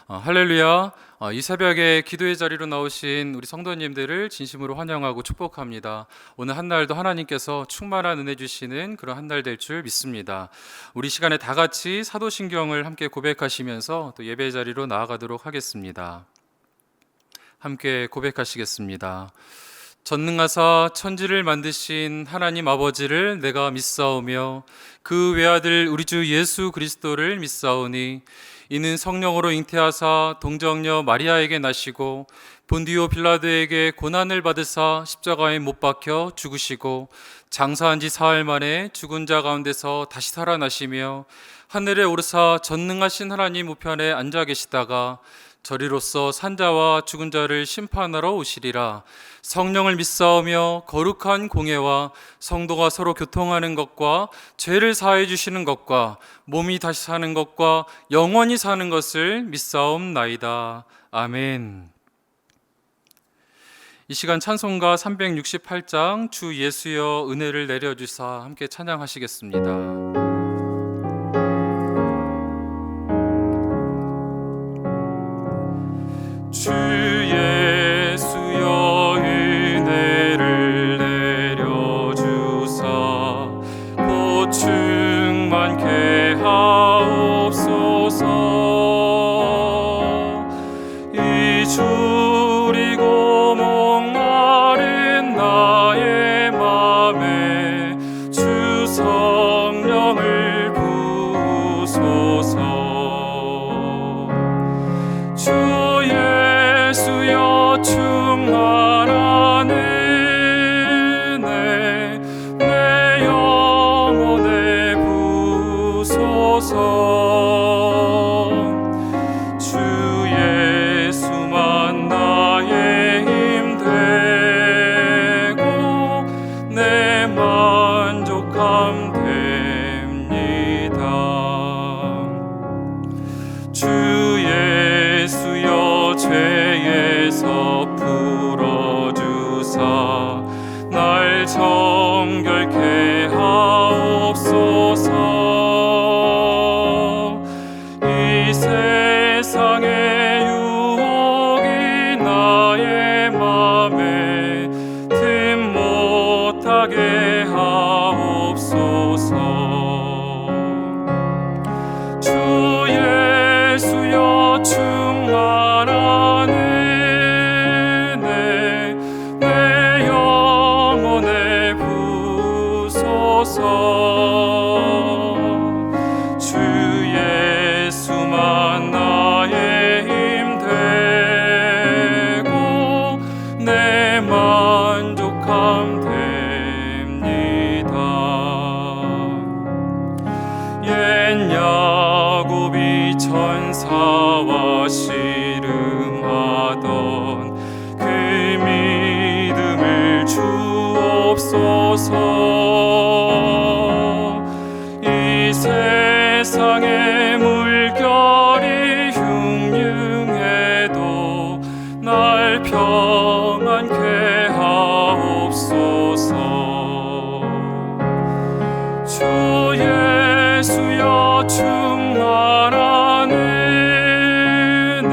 할렐루야. 이 새벽에 기도의 자리로 나오신 우리 성도님들을 진심으로 환영하고 축복합니다. 오늘 한 날도 하나님께서 충만한 은혜 주시는 그런 한 날 될 줄 믿습니다. 우리 시간에 다 같이 사도신경을 함께 고백하시면서 또 예배 자리로 나아가도록 하겠습니다. 함께 고백하시겠습니다. 전능하사 천지를 만드신 하나님 아버지를 내가 믿사오며 그 외아들 우리 주 예수 그리스도를 믿사오니 이는 성령으로 잉태하사 동정녀 마리아에게 나시고 본디오 빌라도에게 고난을 받으사 십자가에 못 박혀 죽으시고 장사한 지 사흘 만에 죽은 자 가운데서 다시 살아나시며 하늘에 오르사 전능하신 하나님 우편에 앉아 계시다가 저리로서 산자와 죽은 자를 심판하러 오시리라. 성령을 믿사오며 거룩한 공예와 성도가 서로 교통하는 것과 죄를 사해 주시는 것과 몸이 다시 사는 것과 영원히 사는 것을 믿사옵나이다. 아멘. 이 시간 찬송가 368장 주 예수여 은혜를 내려주사 함께 찬양하시겠습니다. 주 예수여 은혜를 내려주사 곧 충만케 하옵소서. 이 주리고 목마른 나의 맘에 주 성령을 부으소서. 주 예수여 충만한 은혜 내 영혼에 부으소서. 주 예수만 나의 힘 되고 내 만족함 됩니다. 주 예수여 죄에서 풀어주사 날 정결케 하옵소서. 이 세상의 유혹이 나의 맘에 틈 못하게 하옵소서. 주 예수여 충만한 은혜 내 영혼에 부으소서. 주 예수만 나의 힘 되고 내 만족함 됩니다. 옛 야곱이 천사와 씨름하던 그 믿음을 주옵소서. 이 세상의 물결이 흉흉해도 날 평안케 하옵소서. 주 예수여 충만한 은혜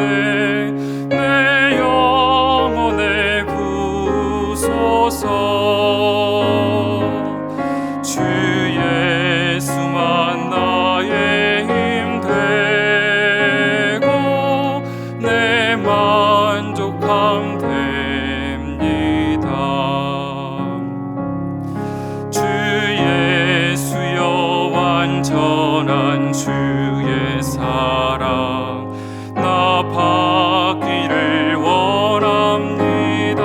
내 영혼에 부으소서. 주 예수만 나의 힘 되고 내 만족함 됩니다. 주 예수여 완전한 주의 사랑 나 받기를 원합니다.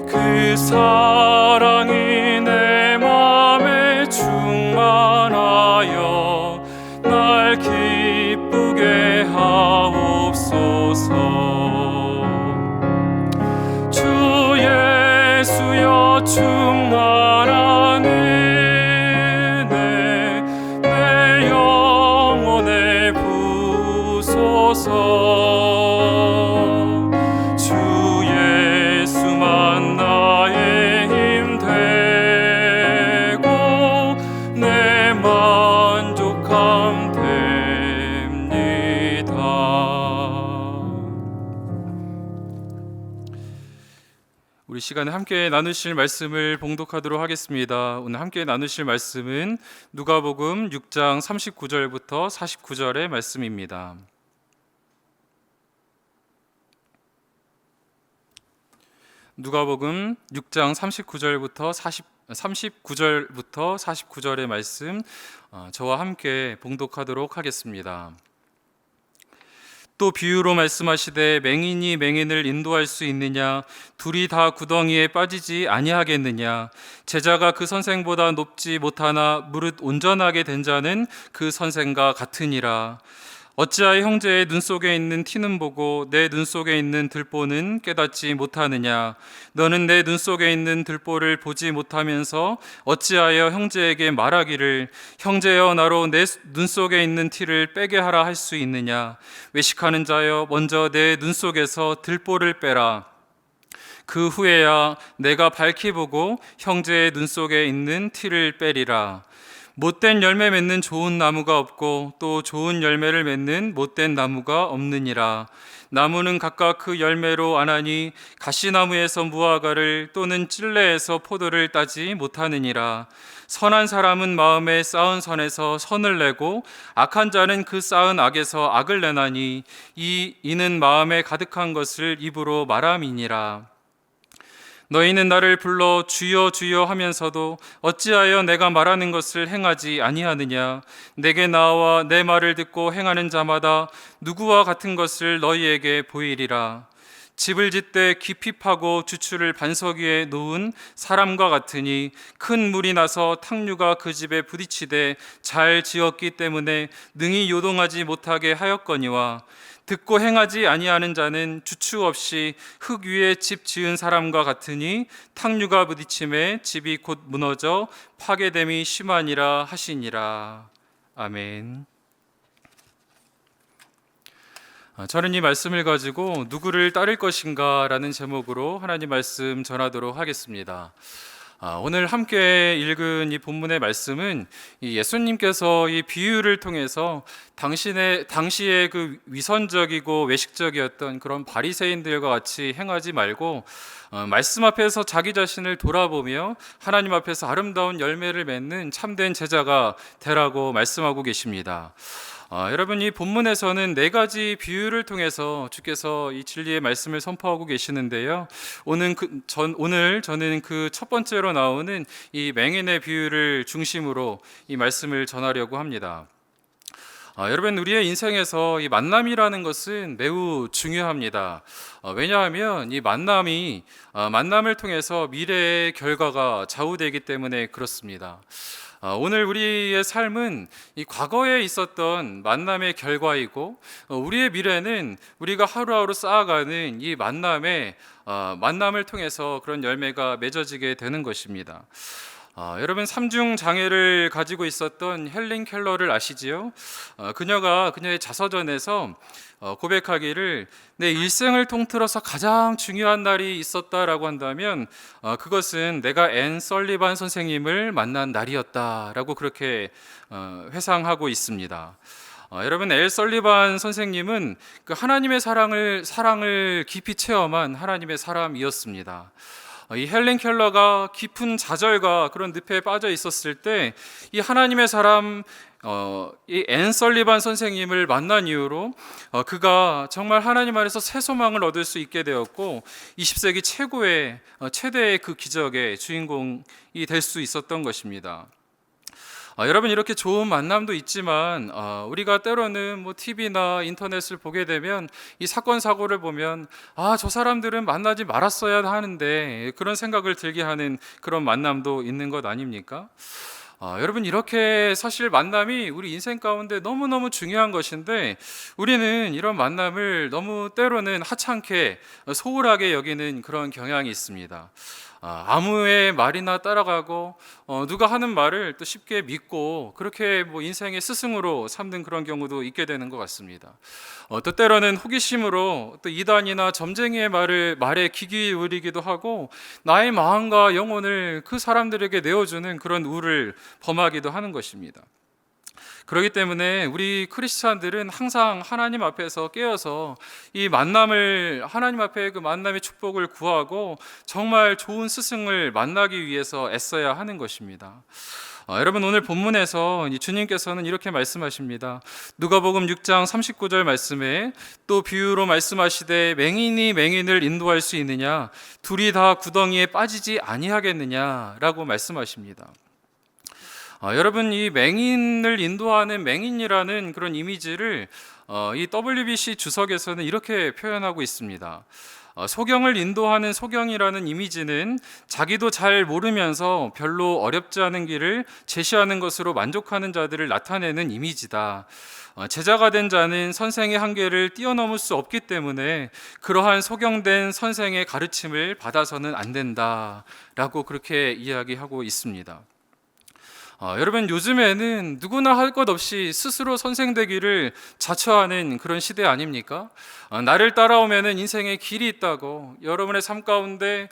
그 사랑이 내 맘에 충만하여 날 기쁘게 하옵소서. 주 예수여 충만한 은혜 내 영혼에 부으소서. 주 예수만 나의 힘 되고 내 만족함 됩니다. 우리 시간에 함께 나누실 말씀을 봉독하도록 하겠습니다. 오늘 함께 나누실 말씀은 누가복음 6장 39절부터 49절의 말씀입니다. 누가복음 6장 39절부터 49절의 말씀 저와 함께 봉독하도록 하겠습니다. 또 비유로 말씀하시되 맹인이 맹인을 인도할 수 있느냐? 둘이 다 구덩이에 빠지지 아니하겠느냐? 제자가 그 선생보다 높지 못하나 무릇 온전하게 된 자는 그 선생과 같으니라. 어찌하여 형제의 눈 속에 있는 티는 보고 내 눈 속에 있는 들보는 깨닫지 못하느냐? 너는 내 눈 속에 있는 들보를 보지 못하면서 어찌하여 형제에게 말하기를 형제여 나로 내 눈 속에 있는 티를 빼게 하라 할 수 있느냐? 외식하는 자여 먼저 내 눈 속에서 들보를 빼라. 그 후에야 내가 밝히 보고 형제의 눈 속에 있는 티를 빼리라. 못된 열매 맺는 좋은 나무가 없고 또 좋은 열매를 맺는 못된 나무가 없느니라. 나무는 각각 그 열매로 아나니 가시나무에서 무화과를 또는 찔레에서 포도를 따지 못하느니라. 선한 사람은 마음에 쌓은 선에서 선을 내고 악한 자는 그 쌓은 악에서 악을 내나니 이는 마음에 가득한 것을 입으로 말함이니라. 너희는 나를 불러 주여 주여 하면서도 어찌하여 내가 말하는 것을 행하지 아니하느냐? 내게 나와 내 말을 듣고 행하는 자마다 누구와 같은 것을 너희에게 보이리라. 집을 짓되 깊이 파고 주추를 반석 위에 놓은 사람과 같으니 큰 물이 나서 탕류가 그 집에 부딪히되 잘 지었기 때문에 능히 요동하지 못하게 하였거니와 듣고 행하지 아니하는 자는 주추 없이 흙 위에 집 지은 사람과 같으니 탕류가 부딪힘에 집이 곧 무너져 파괴됨이 심하니라 하시니라. 아멘. 저는 이 말씀을 가지고 누구를 따를 것인가 라는 제목으로 하나님 말씀 전하도록 하겠습니다. 오늘 함께 읽은 이 본문의 말씀은 이 예수님께서 이 비유를 통해서 당시에 그 위선적이고 외식적이었던 그런 바리새인들과 같이 행하지 말고 말씀 앞에서 자기 자신을 돌아보며 하나님 앞에서 아름다운 열매를 맺는 참된 제자가 되라고 말씀하고 계십니다. 여러분, 이 본문에서는 네 가지 비유를 통해서 주께서 이 진리의 말씀을 선포하고 계시는데요. 오늘 저는 그 첫 번째로 나오는 이 맹인의 비유를 중심으로 이 말씀을 전하려고 합니다. 여러분, 우리의 인생에서 이 만남이라는 것은 매우 중요합니다. 왜냐하면 이 만남을 통해서 미래의 결과가 좌우되기 때문에 그렇습니다. 오늘 우리의 삶은 이 과거에 있었던 만남의 결과이고 우리의 미래는 우리가 하루하루 쌓아가는 이 만남을 통해서 그런 열매가 맺어지게 되는 것입니다. 여러분, 삼중 장애를 가지고 있었던 헬린 켈러를 아시지요? 그녀가 그녀의 자서전에서 고백하기를 내 일생을 통틀어서 가장 중요한 날이 있었다라고 한다면 그것은 내가 앤 설리반 선생님을 만난 날이었다라고 그렇게 회상하고 있습니다. 여러분, 앤 설리반 선생님은 그 하나님의 사랑을 깊이 체험한 하나님의 사람이었습니다. 이 헬렌 켈러가 깊은 좌절과 그런 늪에 빠져 있었을 때 이 하나님의 사람 이 앤 설리반 선생님을 만난 이후로 그가 정말 하나님 안에서 새 소망을 얻을 수 있게 되었고 20세기 최대의 그 기적의 주인공이 될 수 있었던 것입니다. 여러분, 이렇게 좋은 만남도 있지만 우리가 때로는 TV나 인터넷을 보게 되면 이 사건 사고를 보면 저 사람들은 만나지 말았어야 하는데 그런 생각을 들게 하는 그런 만남도 있는 것 아닙니까? 여러분, 이렇게 사실 만남이 우리 인생 가운데 너무너무 중요한 것인데 우리는 이런 만남을 너무 때로는 하찮게 소홀하게 여기는 그런 경향이 있습니다. 아무의 말이나 따라가고 누가 하는 말을 또 쉽게 믿고 그렇게 인생의 스승으로 삼는 그런 경우도 있게 되는 것 같습니다. 또 때로는 호기심으로 또 이단이나 점쟁이의 말에 귀 기울이기도 하고 나의 마음과 영혼을 그 사람들에게 내어주는 그런 우를 범하기도 하는 것입니다. 그렇기 때문에 우리 크리스찬들은 항상 하나님 앞에서 깨어서 이 만남을, 하나님 앞에 그 만남의 축복을 구하고 정말 좋은 스승을 만나기 위해서 애써야 하는 것입니다. 여러분, 오늘 본문에서 주님께서는 이렇게 말씀하십니다. 누가복음 6장 39절 말씀에 또 비유로 말씀하시되 맹인이 맹인을 인도할 수 있느냐, 둘이 다 구덩이에 빠지지 아니하겠느냐라고 말씀하십니다. 여러분, 이 맹인을 인도하는 맹인이라는 그런 이미지를 이 WBC 주석에서는 이렇게 표현하고 있습니다. 소경을 인도하는 소경이라는 이미지는 자기도 잘 모르면서 별로 어렵지 않은 길을 제시하는 것으로 만족하는 자들을 나타내는 이미지다. 제자가 된 자는 선생의 한계를 뛰어넘을 수 없기 때문에 그러한 소경된 선생의 가르침을 받아서는 안 된다라고 그렇게 이야기하고 있습니다. 여러분, 요즘에는 누구나 할 것 없이 스스로 선생 되기를 자처하는 그런 시대 아닙니까? 나를 따라오면 인생의 길이 있다고, 여러분의 삶 가운데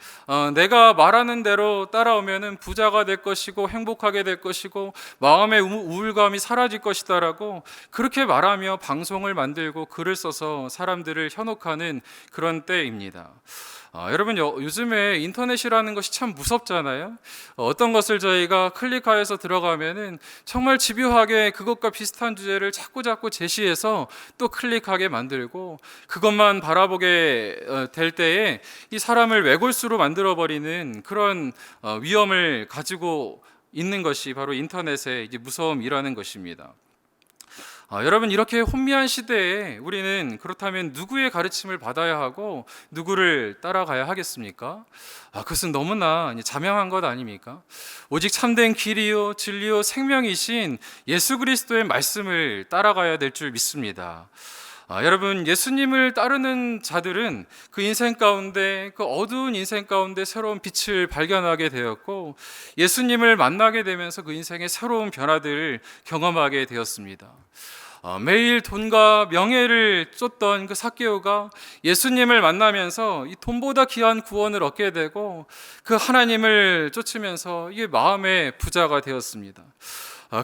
내가 말하는 대로 따라오면 부자가 될 것이고 행복하게 될 것이고 마음의 우울감이 사라질 것이다라고 그렇게 말하며 방송을 만들고 글을 써서 사람들을 현혹하는 그런 때입니다. 여러분, 요즘에 인터넷이라는 것이 참 무섭잖아요. 어떤 것을 저희가 클릭하여서 들어가면은 정말 집요하게 그것과 비슷한 주제를 자꾸 제시해서 또 클릭하게 만들고, 그것만 바라보게 될 때에 이 사람을 외골수로 만들어버리는 그런 위험을 가지고 있는 것이 바로 인터넷의 이제 무서움이라는 것입니다. 여러분, 이렇게 혼미한 시대에 우리는 그렇다면 누구의 가르침을 받아야 하고 누구를 따라가야 하겠습니까? 그것은 너무나 자명한 것 아닙니까? 오직 참된 길이요 진리요 생명이신 예수 그리스도의 말씀을 따라가야 될 줄 믿습니다. 여러분, 예수님을 따르는 자들은 그 인생 가운데, 그 어두운 인생 가운데 새로운 빛을 발견하게 되었고, 예수님을 만나게 되면서 그 인생의 새로운 변화들을 경험하게 되었습니다. 매일 돈과 명예를 쫓던 그 삭개오가 예수님을 만나면서 이 돈보다 귀한 구원을 얻게 되고 그 하나님을 쫓으면서 이게 마음의 부자가 되었습니다.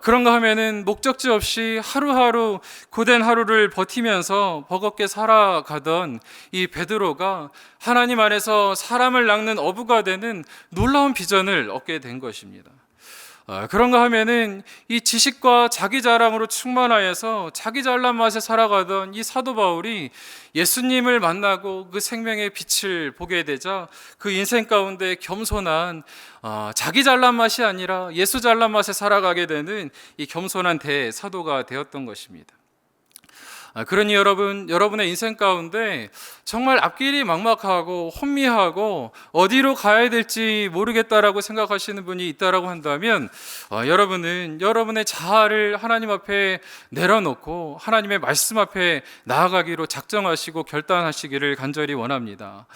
그런가 하면은 목적지 없이 하루하루 고된 하루를 버티면서 버겁게 살아가던 이 베드로가 하나님 안에서 사람을 낚는 어부가 되는 놀라운 비전을 얻게 된 것입니다. 그런가 하면은 이 지식과 자기 자랑으로 충만하여서 자기 잘난 맛에 살아가던 이 사도 바울이 예수님을 만나고 그 생명의 빛을 보게 되자 그 인생 가운데 겸손한 자기 잘난 맛이 아니라 예수 잘난 맛에 살아가게 되는 이 겸손한 대사도가 되었던 것입니다. 그러니 여러분의 인생 가운데 정말 앞길이 막막하고 혼미하고 어디로 가야 될지 모르겠다라고 생각하시는 분이 있다라고 한다면 여러분은 여러분의 자아를 하나님 앞에 내려놓고 하나님의 말씀 앞에 나아가기로 작정하시고 결단하시기를 간절히 원합니다.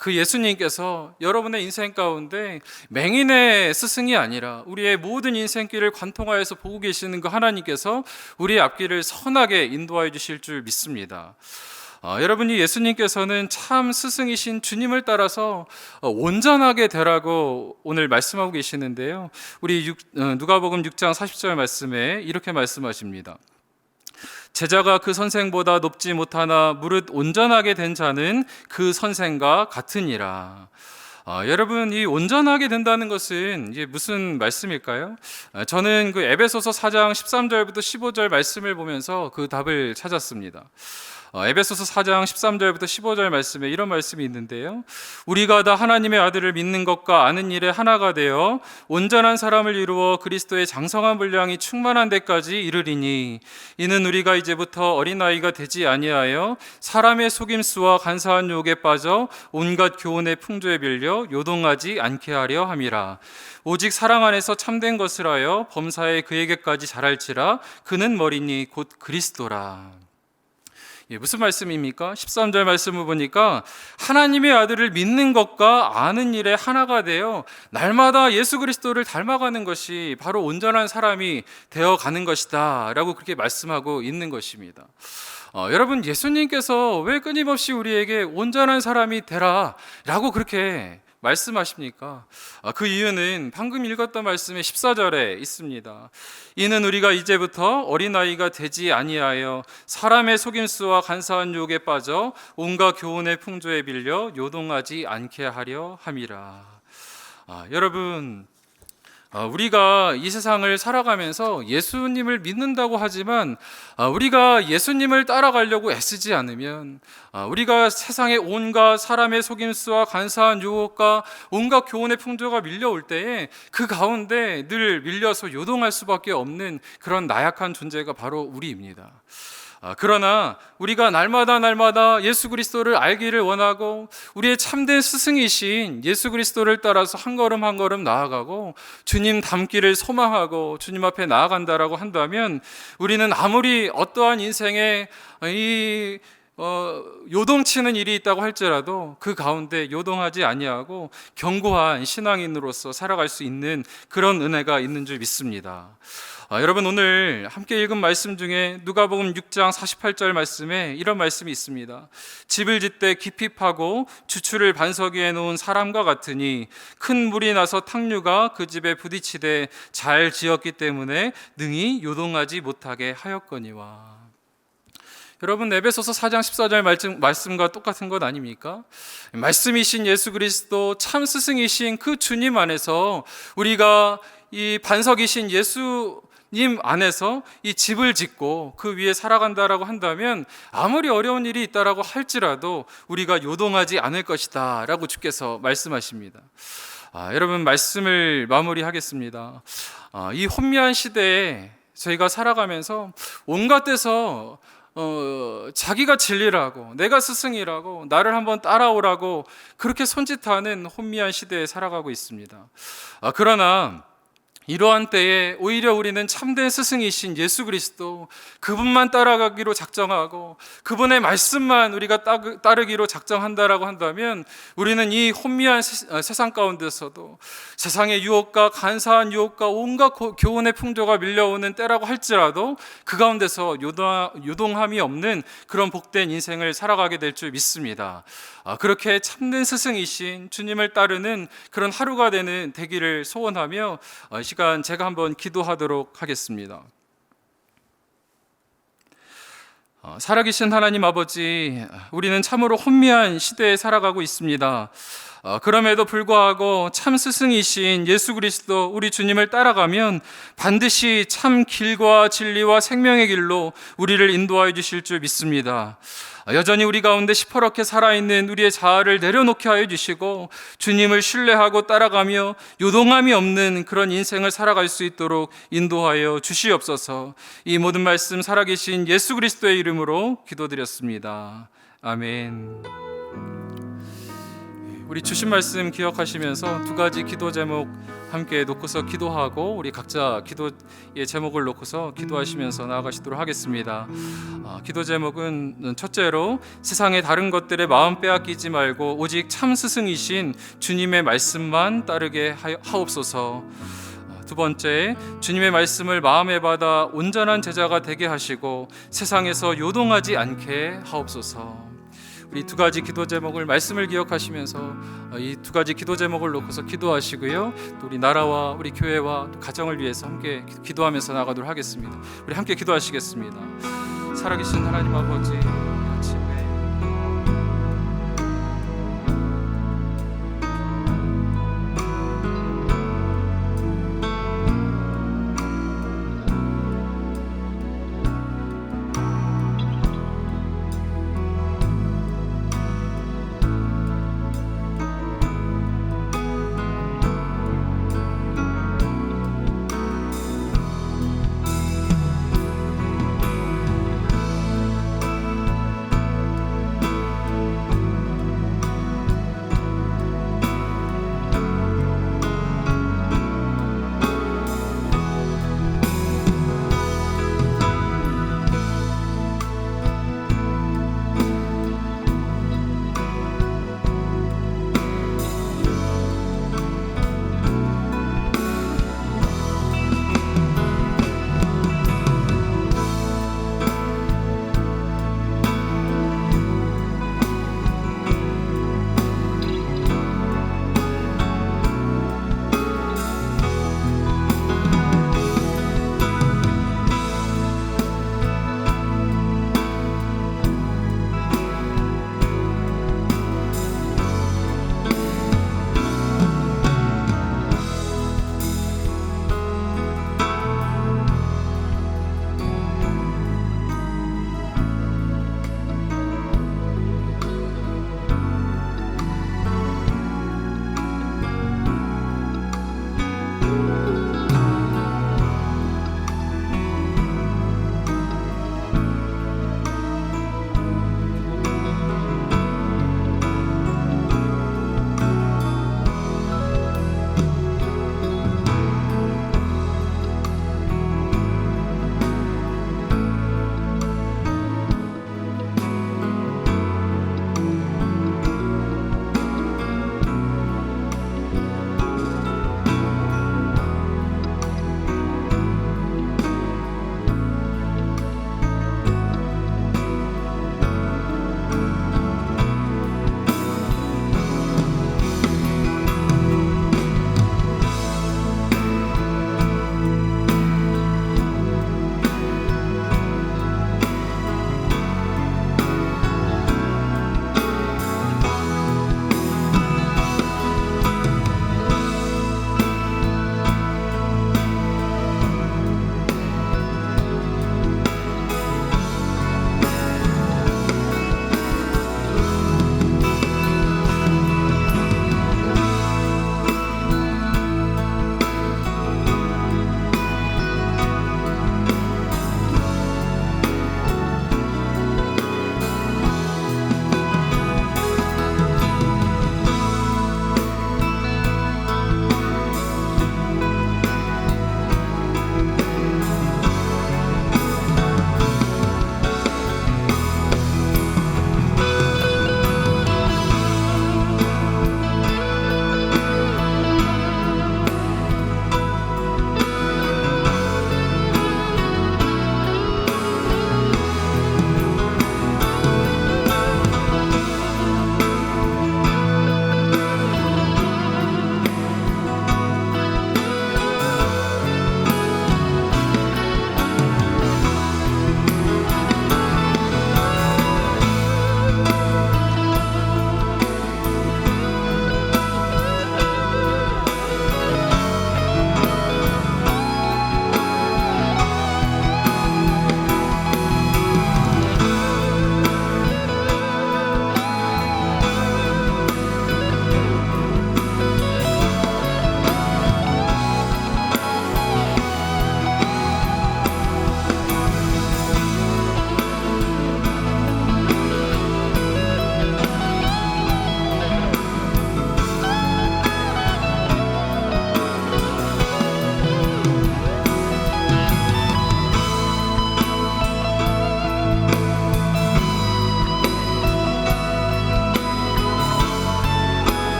그 예수님께서 여러분의 인생 가운데 맹인의 스승이 아니라 우리의 모든 인생길을 관통하여서 보고 계시는 그 하나님께서 우리의 앞길을 선하게 인도하여 주실 줄 믿습니다. 여러분이 예수님께서는 참 스승이신 주님을 따라서 온전하게 되라고 오늘 말씀하고 계시는데요. 우리 누가복음 6장 40절 말씀에 이렇게 말씀하십니다. 제자가 그 선생보다 높지 못하나 무릇 온전하게 된 자는 그 선생과 같으니라. 여러분, 이 온전하게 된다는 것은 이게 무슨 말씀일까요? 저는 그 에베소서 4장 13절부터 15절 말씀을 보면서 그 답을 찾았습니다. 에베소서 4장 13절부터 15절 말씀에 이런 말씀이 있는데요. 우리가 다 하나님의 아들을 믿는 것과 아는 일에 하나가 되어 온전한 사람을 이루어 그리스도의 장성한 분량이 충만한 데까지 이르리니 이는 우리가 이제부터 어린아이가 되지 아니하여 사람의 속임수와 간사한 유혹에 빠져 온갖 교훈의 풍조에 빌려 요동하지 않게 하려 함이라. 오직 사랑 안에서 참된 것을 하여 범사에 그에게까지 자랄지라. 그는 머리니 곧 그리스도라. 무슨 말씀입니까? 13절 말씀을 보니까 하나님의 아들을 믿는 것과 아는 일에 하나가 되어 날마다 예수 그리스도를 닮아가는 것이 바로 온전한 사람이 되어가는 것이다 라고 그렇게 말씀하고 있는 것입니다. 여러분, 예수님께서 왜 끊임없이 우리에게 온전한 사람이 되라 라고 그렇게 말씀하십니까? 그 이유는 방금 읽었던 말씀의 14절에 있습니다. 이는 우리가 이제부터 어린아이가 되지 아니하여 사람의 속임수와 간사한 유혹에 빠져 온갖 교훈의 풍조에 빌려 요동하지 않게 하려 함이라. 여러분, 우리가 이 세상을 살아가면서 예수님을 믿는다고 하지만 우리가 예수님을 따라가려고 애쓰지 않으면 우리가 세상의 온갖 사람의 속임수와 간사한 유혹과 온갖 교훈의 풍조가 밀려올 때에 그 가운데 늘 밀려서 요동할 수밖에 없는 그런 나약한 존재가 바로 우리입니다. 그러나 우리가 날마다 예수 그리스도를 알기를 원하고 우리의 참된 스승이신 예수 그리스도를 따라서 한 걸음 한 걸음 나아가고 주님 닮기를 소망하고 주님 앞에 나아간다라고 한다면 우리는 아무리 어떠한 인생에 요동치는 일이 있다고 할지라도 그 가운데 요동하지 아니하고 견고한 신앙인으로서 살아갈 수 있는 그런 은혜가 있는 줄 믿습니다. 여러분, 오늘 함께 읽은 말씀 중에 누가복음 6장 48절 말씀에 이런 말씀이 있습니다. 집을 짓되 깊이 파고 주추를 반석 위에 놓은 사람과 같으니 큰 물이 나서 탕류가 그 집에 부딪히되 잘 지었기 때문에 능히 요동하지 못하게 하였거니와. 여러분, 에베소서 4장 14절 말씀과 똑같은 것 아닙니까? 말씀이신 예수 그리스도 참 스승이신 그 주님 안에서 우리가 이 반석이신 예수님 안에서 이 집을 짓고 그 위에 살아간다라고 한다면 아무리 어려운 일이 있다라고 할지라도 우리가 요동하지 않을 것이다 라고 주께서 말씀하십니다. 여러분, 말씀을 마무리하겠습니다. 이 혼미한 시대에 저희가 살아가면서 온갖 데서 자기가 진리라고, 내가 스승이라고, 나를 한번 따라오라고 그렇게 손짓하는 혼미한 시대에 살아가고 있습니다. 그러나 이러한 때에 오히려 우리는 참된 스승이신 예수 그리스도 그분만 따라가기로 작정하고 그분의 말씀만 우리가 따르기로 작정한다라고 한다면 우리는 이 혼미한 세상 가운데서도 세상의 유혹과 간사한 유혹과 온갖 교훈의 풍조가 밀려오는 때라고 할지라도 그 가운데서 요동함이 없는 그런 복된 인생을 살아가게 될 줄 믿습니다. 그렇게 참된 스승이신 주님을 따르는 그런 하루가 되기를 소원하며 이 시간 제가 한번 기도하도록 하겠습니다. 살아계신 하나님 아버지, 우리는 참으로 혼미한 시대에 살아가고 있습니다. 그럼에도 불구하고 참 스승이신 예수 그리스도 우리 주님을 따라가면 반드시 참 길과 진리와 생명의 길로 우리를 인도하여 주실 줄 믿습니다. 여전히 우리 가운데 시퍼렇게 살아있는 우리의 자아를 내려놓게 하여 주시고 주님을 신뢰하고 따라가며 요동함이 없는 그런 인생을 살아갈 수 있도록 인도하여 주시옵소서. 이 모든 말씀 살아계신 예수 그리스도의 이름으로 기도드렸습니다. 아멘. 우리 주신 말씀 기억하시면서 두 가지 기도 제목 함께 놓고서 기도하고 우리 각자 기도의 제목을 놓고서 기도하시면서 나아가시도록 하겠습니다. 기도 제목은 첫째로 세상의 다른 것들에 마음 빼앗기지 말고 오직 참 스승이신 주님의 말씀만 따르게 하옵소서. 두 번째, 주님의 말씀을 마음에 받아 온전한 제자가 되게 하시고 세상에서 요동하지 않게 하옵소서. 우리 두 가지 기도 제목을 말씀을 기억하시면서 이 두 가지 기도 제목을 놓고서 기도하시고요. 또 우리 나라와 우리 교회와 가정을 위해서 함께 기도하면서 나가도록 하겠습니다. 우리 함께 기도하시겠습니다. 살아계신 하나님 아버지,